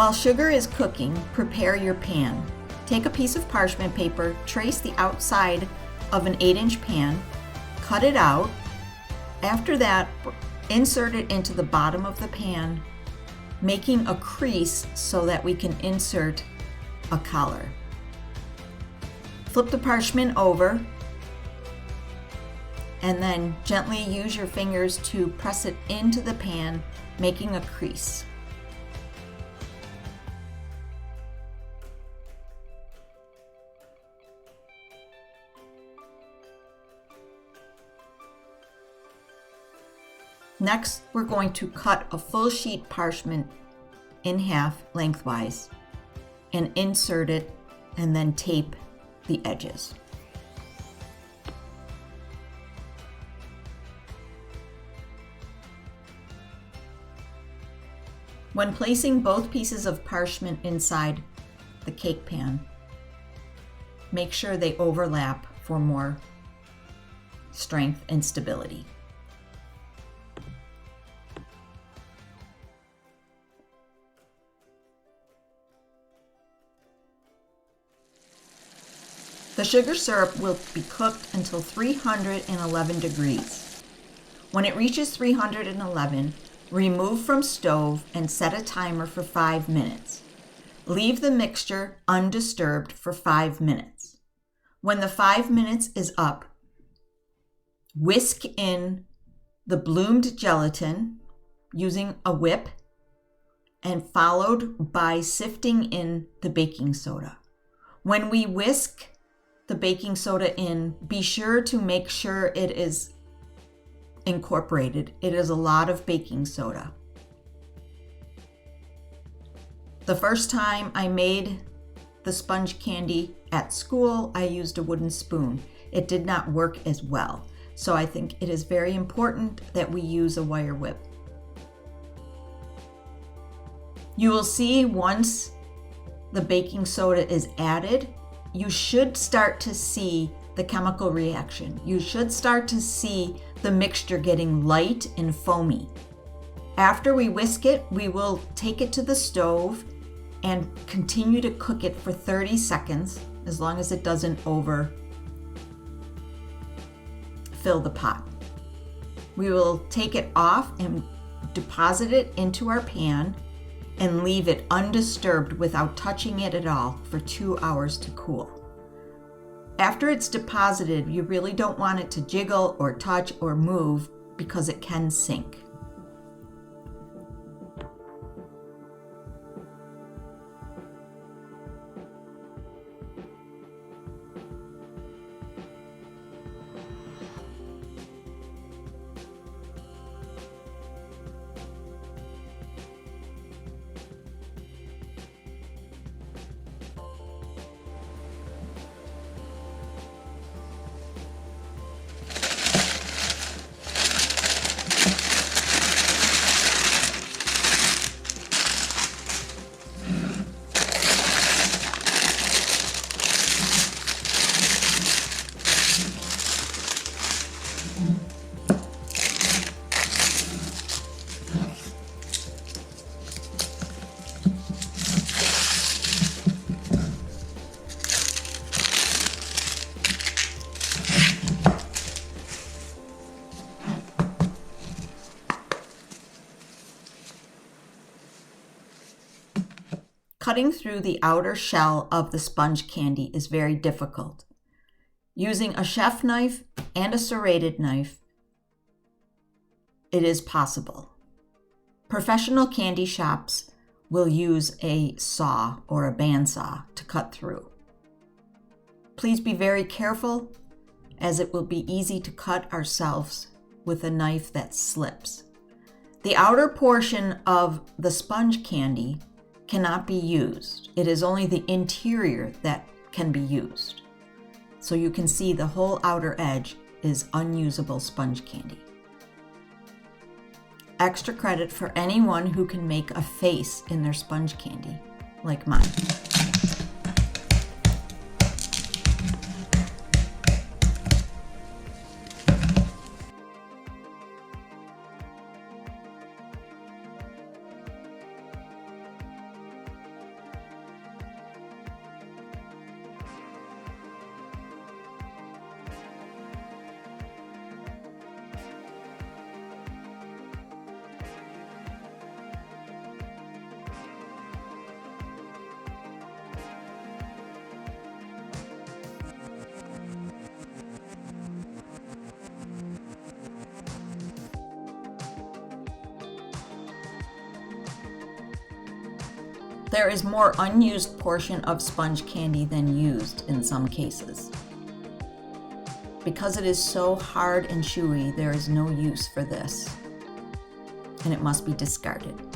While sugar is cooking, prepare your pan. Take a piece of parchment paper, trace the outside of an 8-inch pan, cut it out. After that, insert it into the bottom of the pan, making a crease so that we can insert a collar. Flip the parchment over and then gently use your fingers to press it into the pan, making a crease. Next, we're going to cut a full sheet parchment in half lengthwise and insert it and then tape the edges. When placing both pieces of parchment inside the cake pan, make sure they overlap for more strength and stability. The sugar syrup will be cooked until 311 degrees. When it reaches 311, remove from stove and set a timer for 5 minutes. Leave the mixture undisturbed for 5 minutes. When the 5 minutes is up, whisk in the bloomed gelatin using a whip and followed by sifting in the baking soda. When we whisk the baking soda in, be sure to make sure it is incorporated. It is a lot of baking soda. The first time I made the sponge candy at school, I used a wooden spoon. It did not work as well. So I think it is very important that we use a wire whip. You will see once the baking soda is added, you should start to see the chemical reaction. You should start to see the mixture getting light and foamy. After we whisk it, we will take it to the stove and continue to cook it for 30 seconds, as long as it doesn't overfill the pot. We will take it off and deposit it into our pan and leave it undisturbed without touching it at all for 2 hours to cool. After it's deposited, you really don't want it to jiggle or touch or move because it can sink. Cutting through the outer shell of the sponge candy is very difficult. Using a chef knife and a serrated knife, it is possible. Professional candy shops will use a saw or a bandsaw to cut through. Please be very careful, as it will be easy to cut ourselves with a knife that slips. The outer portion of the sponge candy cannot be used. It is only the interior that can be used. So you can see the whole outer edge is unusable sponge candy. Extra credit for anyone who can make a face in their sponge candy, like mine. There is more unused portion of sponge candy than used in some cases. Because it is so hard and chewy, there is no use for this, and it must be discarded.